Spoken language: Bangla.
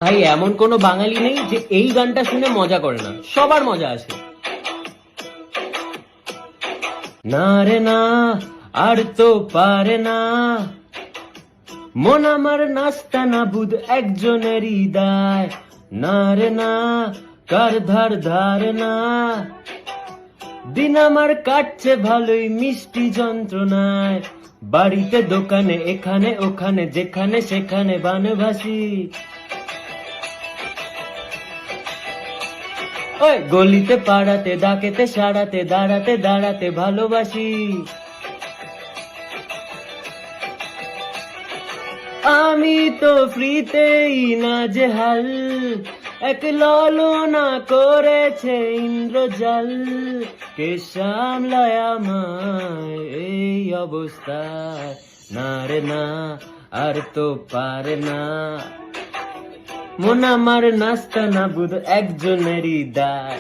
ভাই এমন কোনো বাঙালি নেই যে এই গানটা শুনে মজা করে না, সবার মজা আসে। না রে না, আর তো পারে না, মন আমার নাস্তা না বুধ একজনেরই দায়। না রে না, কার ধার ধারে না, দিন আমার কাটছে ভালোই মিষ্টি যন্ত্রণায়। বাড়িতে দোকানে এখানে ওখানে যেখানে সেখানে বানভাসি, ওই গলিতে পাড়াতে ডাকেতে সারাতে দাঁড়াতে দাঁড়াতে ভালোবাসি। আমি তো ফ্রিতেই নাজেহাল, এক ললনা করেছে ইন্দ্রজাল, কে সামলায় আমায় এই অবস্থায়। না রে না, আর তো পারে না, মন আমার নাস্তা না বুধ একজনেরই দায়।